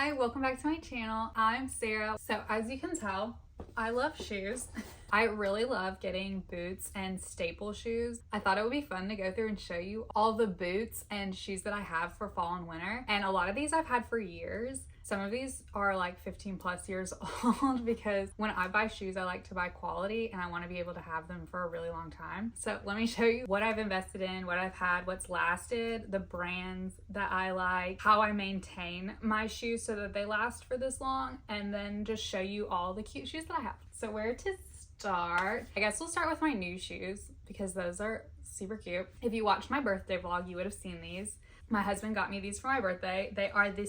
Hi, welcome back to my channel. I'm Sarah. So as you can tell, I love shoes. I really love getting boots and staple shoes. I thought it would be fun to go through and show you all the boots and shoes that I have for fall and winter. And a lot of these I've had for years. Some of these are like 15 plus years old because when I buy shoes, I like to buy quality and I want to be able to have them for a really long time. So let me show you what I've invested in, what I've had, what's lasted, the brands that I like, how I maintain my shoes so that they last for this long, and then just show you all the cute shoes that I have. So where to start? I guess we'll start with my new shoes because those are super cute. If you watched my birthday vlog, you would have seen these. My husband got me these for my birthday. They are the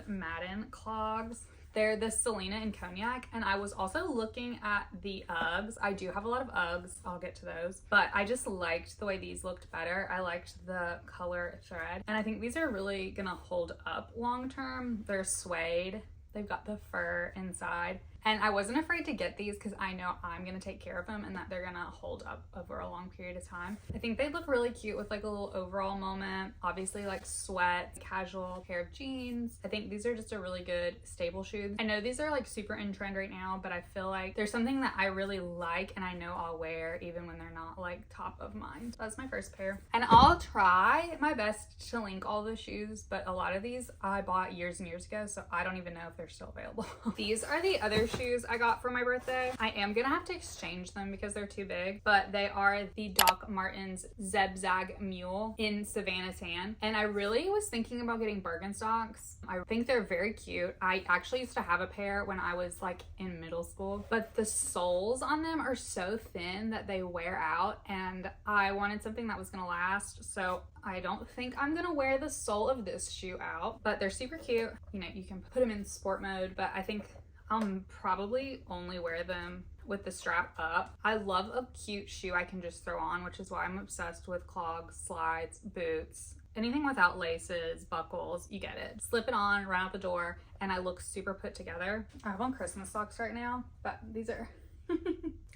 Madden Clogs. They're the Selena and Cognac, and I was also looking at the Uggs. I do have a lot of Uggs. I'll get to those, but I just liked the way these looked better. I liked the color thread, and I think these are really gonna hold up long term. They're suede. They've got the fur inside. And I wasn't afraid to get these because I know I'm going to take care of them and that they're going to hold up over a long period of time. I think they look really cute with like a little overall moment. Obviously like sweats, casual pair of jeans. I think these are just a really good staple shoe. I know these are like super in trend right now, but I feel like there's something that I really like and I know I'll wear even when they're not like top of mind. So that's my first pair. And I'll try my best to link all the shoes, but a lot of these I bought years and years ago, so I don't even know if they're still available. These are the other shoes I got for my birthday. I am gonna have to exchange them because they're too big, but they are the Doc Martens Zeb-Zag Mule in Savannah tan. And I really was thinking about getting Birkenstocks. I think they're very cute. I actually used to have a pair when I was like in middle school, but the soles on them are so thin that they wear out, and I wanted something that was gonna last. So I don't think I'm gonna wear the sole of this shoe out, but they're super cute. You know, you can put them in sport mode, but I think I'll probably only wear them with the strap up. I love a cute shoe I can just throw on, which is why I'm obsessed with clogs, slides, boots, anything without laces, buckles, you get it. Slip it on, run out the door, and I look super put together. I have on Christmas socks right now, but these are...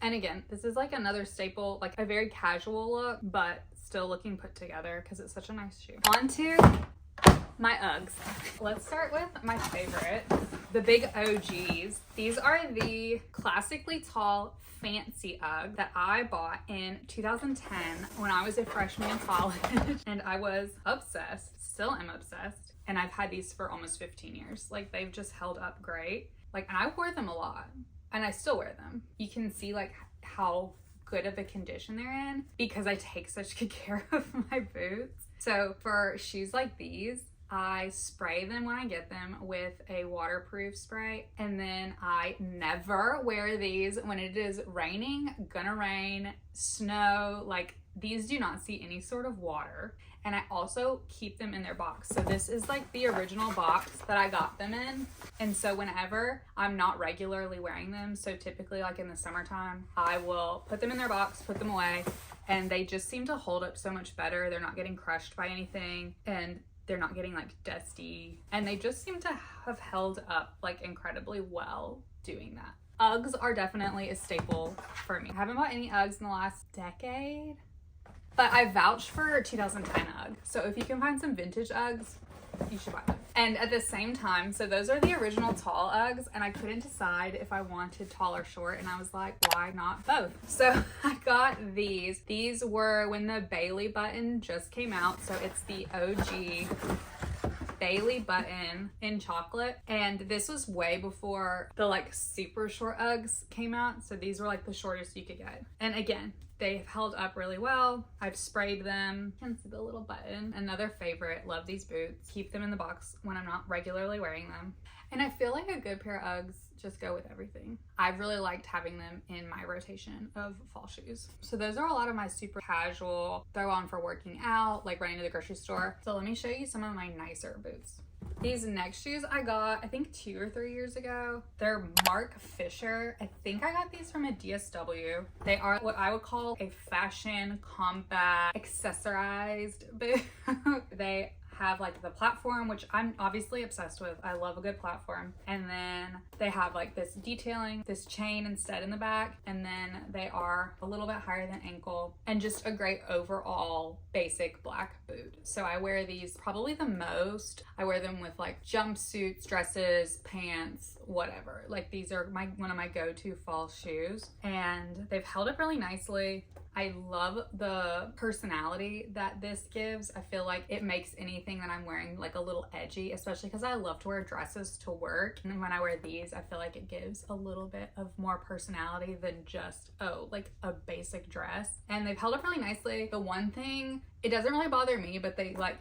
And again, this is like another staple, like a very casual look, but still looking put together because it's such a nice shoe. On to my Uggs. Let's start with my favorite, the big OGs. These are the classically tall fancy Ugg that I bought in 2010 when I was a freshman in college and I was obsessed, still am obsessed, and I've had these for almost 15 years. Like they've just held up great. Like, and I wore them a lot and I still wear them. You can see like how good of a condition they're in because I take such good care of my boots. So for shoes like these, I spray them when I get them with a waterproof spray, and then I never wear these when it is raining, gonna rain, snow. Like, these do not see any sort of water, and I also keep them in their box. So this is like the original box that I got them in, and so whenever I'm not regularly wearing them, so typically like in the summertime, I will put them in their box, put them away, and they just seem to hold up so much better. They're not getting crushed by anything, and they're not getting like dusty, and they just seem to have held up like incredibly well doing that. Uggs are definitely a staple for me. I haven't bought any Uggs in the last decade, but I vouch for 2010 Ugg. So if you can find some vintage Uggs, you should buy them. And at the same time, so those are the original tall Uggs, and I couldn't decide if I wanted tall or short, and I was like, why not both? So I got these. These were when the Bailey button just came out, so it's the OG Bailey button in chocolate, and this was way before the like super short Uggs came out, so these were like the shortest you could get. And again, they've held up really well. I've sprayed them. You can see the little button. Another favorite, love these boots. Keep them in the box when I'm not regularly wearing them. And I feel like a good pair of Uggs just go with everything. I've really liked having them in my rotation of fall shoes. So those are a lot of my super casual, throw on for working out, like running to the grocery store. So let me show you some of my nicer boots. These next shoes I got, I think 2 or 3 years ago. They're Marc Fisher. I think I got these from a DSW. They are what I would call a fashion, compact, accessorized boot. They have like the platform, which I'm obviously obsessed with. I love a good platform. And then they have like this detailing, this chain instead in the back. And then they are a little bit higher than ankle and just a great overall basic black boot. So I wear these probably the most. I wear them with like jumpsuits, dresses, pants, whatever. Like these are one of my go-to fall shoes, and they've held up really nicely. I love the personality that this gives. I feel like it makes anything that I'm wearing like a little edgy, especially because I love to wear dresses to work. And when I wear these, I feel like it gives a little bit of more personality than just, oh, like a basic dress. And they've held up really nicely. The one thing, it doesn't really bother me, but they like,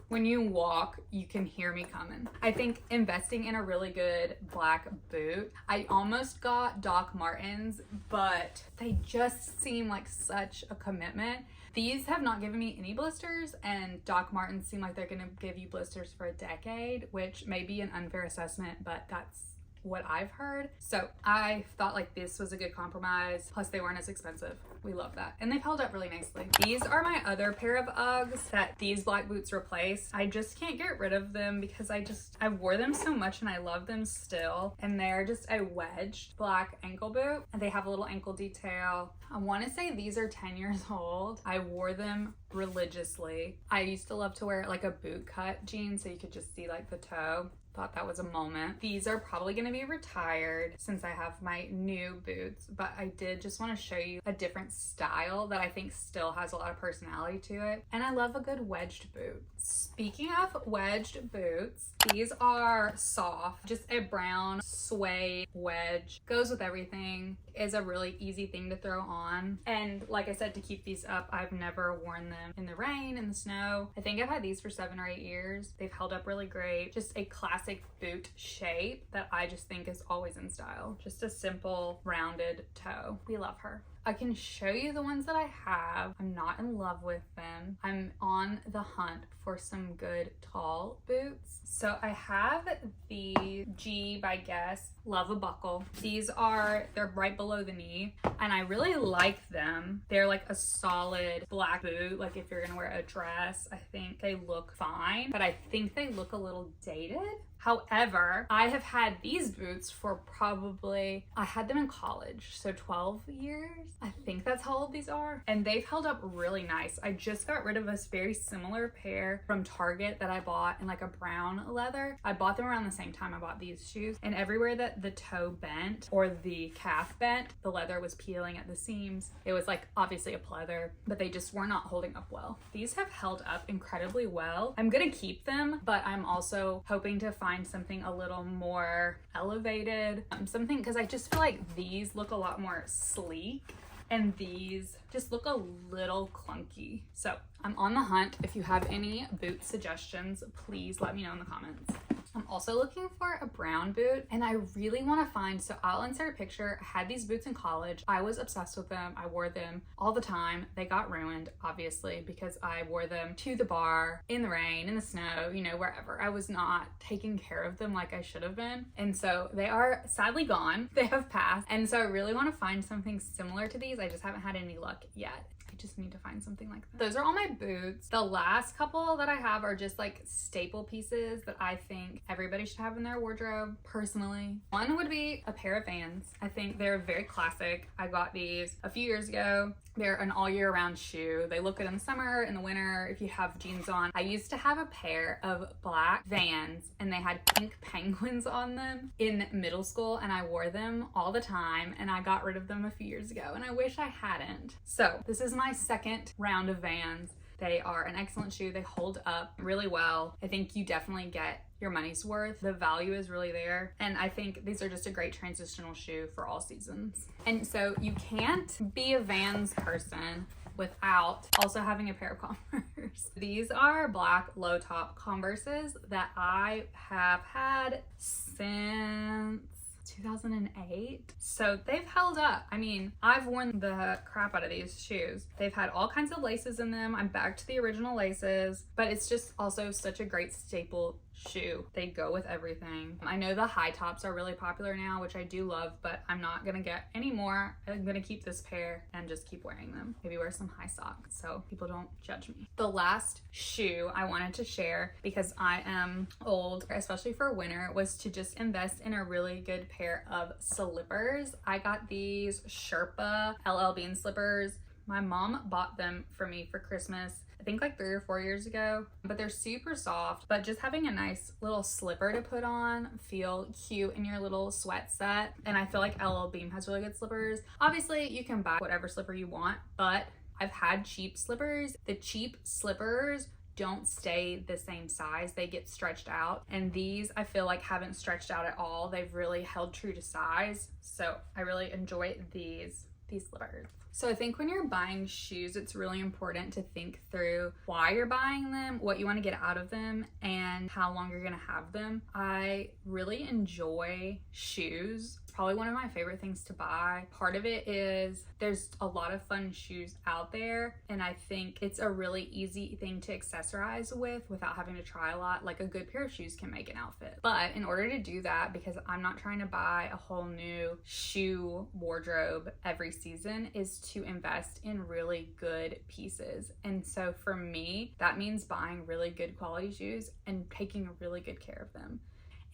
when you walk, you can hear me coming. I think investing in a really good black boot, I almost got Doc Martens, but they just seem like such a commitment. These have not given me any blisters, and Doc Martens seem like they're gonna give you blisters for a decade, which may be an unfair assessment, but that's what I've heard. So I thought like this was a good compromise. Plus they weren't as expensive. We love that. And they've held up really nicely. These are my other pair of Uggs that these black boots replace. I just can't get rid of them because I wore them so much and I love them still. And they're just a wedged black ankle boot. And they have a little ankle detail. I want to say these are 10 years old. I wore them religiously. I used to love to wear like a boot cut jean so you could just see like the toe. Thought that was a moment. These are probably going to be retired since I have my new boots, but I did just want to show you a different style that I think still has a lot of personality to it. And I love a good wedged boot. Speaking of wedged boots, these are Sofft, just a brown suede wedge. Goes with everything. Is a really easy thing to throw on. And like I said, to keep these up, I've never worn them in the rain, in the snow. I think I've had these for 7 or 8 years. They've held up really great. Just a classic boot shape that I just think is always in style. Just a simple rounded toe. We love her. I can show you the ones that I have. I'm not in love with them. I'm on the hunt for some good tall boots. So I have the G by Guess Love a Buckle. They're right below the knee and I really like them. They're like a solid black boot. Like if you're gonna wear a dress, I think they look fine, but I think they look a little dated. However, I have had these boots for I had them in college, so 12 years. I think that's how old these are. And they've held up really nice. I just got rid of a very similar pair from Target that I bought in like a brown leather. I bought them around the same time I bought these shoes. And everywhere that the toe bent or the calf bent, the leather was peeling at the seams. It was like obviously a pleather, but they just were not holding up well. These have held up incredibly well. I'm gonna keep them, but I'm also hoping to find something a little more elevated, something, because I just feel like these look a lot more sleek and these just look a little clunky. So I'm on the hunt. If you have any boot suggestions, please let me know in the comments. I'm also looking for a brown boot and I really want to find, so I'll insert a picture. I had these boots in college. I was obsessed with them. I wore them all the time. They got ruined, obviously, because I wore them to the bar, in the rain, in the snow, you know, wherever. I was not taking care of them like I should have been. And so they are sadly gone. They have passed. And so I really want to find something similar to these. I just haven't had any luck yet. I just need to find something like that. Those are all my boots. The last couple that I have are just like staple pieces that I think everybody should have in their wardrobe, personally. One would be a pair of Vans. I think they're very classic. I got these a few years ago. They're an all year round shoe. They look good in the summer, in the winter, if you have jeans on. I used to have a pair of black Vans and they had pink penguins on them in middle school and I wore them all the time and I got rid of them a few years ago and I wish I hadn't. So this is my second round of Vans. They are an excellent shoe. They hold up really well. I think you definitely get your money's worth. The value is really there. And I think these are just a great transitional shoe for all seasons. And so you can't be a Vans person without also having a pair of Converse. These are black low top Converses that I have had since 2008. So they've held up. I mean, I've worn the crap out of these shoes. They've had all kinds of laces in them. I'm back to the original laces, but it's just also such a great staple shoe. They go with everything. I know the high tops are really popular now, which I do love, but I'm not gonna get any more. I'm gonna keep this pair and just keep wearing them. Maybe wear some high socks so people don't judge me. The last shoe I wanted to share, because I am old, especially for winter, was to just invest in a really good pair of slippers. I got these Sherpa L.L.Bean slippers. My mom bought them for me for Christmas, I think like 3 or 4 years ago, but they're super soft. But just having a nice little slipper to put on, feel cute in your little sweat set. And I feel like L.L.Bean has really good slippers. Obviously you can buy whatever slipper you want, but I've had cheap slippers. The cheap slippers don't stay the same size, they get stretched out, and these I feel like haven't stretched out at all. They've really held true to size, so I really enjoy these slippers. So I think when you're buying shoes, it's really important to think through why you're buying them, what you want to get out of them, and how long you're gonna have them. I really enjoy shoes. It's probably one of my favorite things to buy. Part of it is there's a lot of fun shoes out there, and I think it's a really easy thing to accessorize with without having to try a lot. Like a good pair of shoes can make an outfit. But in order to do that, because I'm not trying to buy a whole new shoe wardrobe every season, is to invest in really good pieces. And so for me, that means buying really good quality shoes and taking really good care of them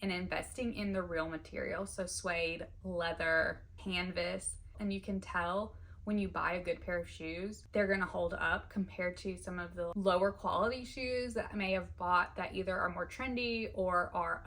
and investing in the real material. So suede, leather, canvas, and you can tell when you buy a good pair of shoes, they're gonna hold up compared to some of the lower quality shoes that I may have bought that either are more trendy or are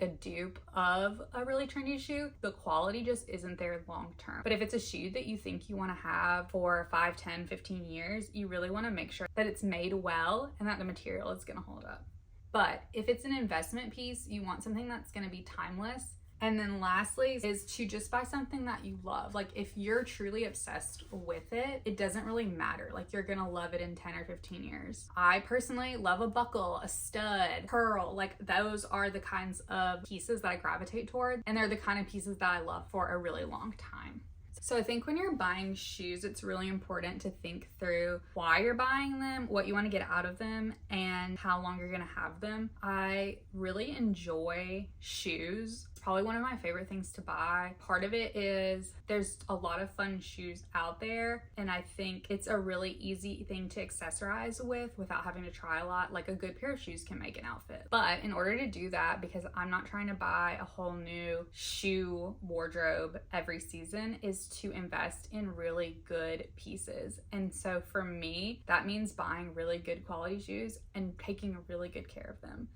a dupe of a really trendy shoe. The quality just isn't there long term. But if it's a shoe that you think you wanna have for 5, 10, 15 years, you really wanna make sure that it's made well and that the material is gonna hold up. But if it's an investment piece, you want something that's gonna be timeless. And then lastly is to just buy something that you love. Like if you're truly obsessed with it, it doesn't really matter. Like you're gonna love it in 10 or 15 years. I personally love a buckle, a stud, pearl. Like those are the kinds of pieces that I gravitate toward. And they're the kind of pieces that I love for a really long time. So I think when you're buying shoes, it's really important to think through why you're buying them, what you want to get out of them, and how long you're going to have them. I really enjoy shoes. It's probably one of my favorite things to buy. Part of it is there's a lot of fun shoes out there, and I think it's a really easy thing to accessorize with without having to try a lot. Like a good pair of shoes can make an outfit. But in order to do that, because I'm not trying to buy a whole new shoe wardrobe every season, is to invest in really good pieces. And so for me, that means buying really good quality shoes and taking really good care of them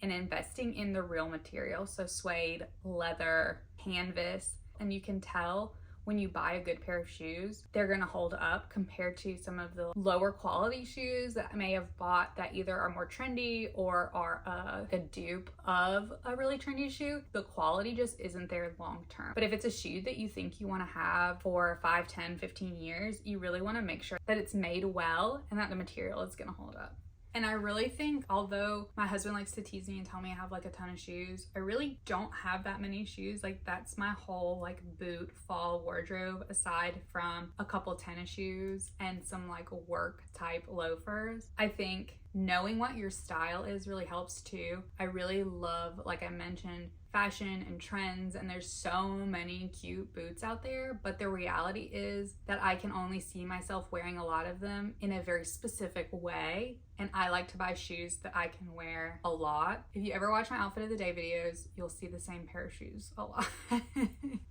and investing in the real material. So suede, leather, canvas, and you can tell when you buy a good pair of shoes, they're gonna hold up compared to some of the lower quality shoes that I may have bought that either are more trendy or are a dupe of a really trendy shoe. The quality just isn't there long term. But if it's a shoe that you think you wanna have for 5, 10, 15 years, you really wanna make sure that it's made well and that the material is gonna hold up. And I really think, although my husband likes to tease me and tell me I have like a ton of shoes, I really don't have that many shoes. Like that's my whole like boot fall wardrobe, aside from a couple tennis shoes and some like work type loafers. I think knowing what your style is really helps too. I really love, like I mentioned, fashion and trends, and there's so many cute boots out there, but the reality is that I can only see myself wearing a lot of them in a very specific way, and I like to buy shoes that I can wear a lot. If you ever watch my outfit of the day videos, you'll see the same pair of shoes a lot.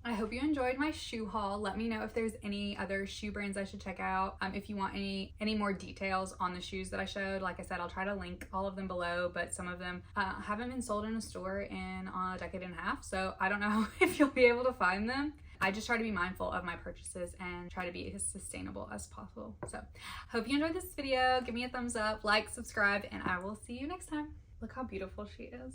I hope you enjoyed my shoe haul. Let me know if there's any other shoe brands I should check out. If you want any more details on the shoes that I showed, like I said, I'll try to link all of them below, but some of them haven't been sold in a store in a decade and a half, so I don't know if you'll be able to find them. I just try to be mindful of my purchases and try to be as sustainable as possible. So hope you enjoyed this video. Give me a thumbs up, like, subscribe, and I will see you next time. Look how beautiful she is.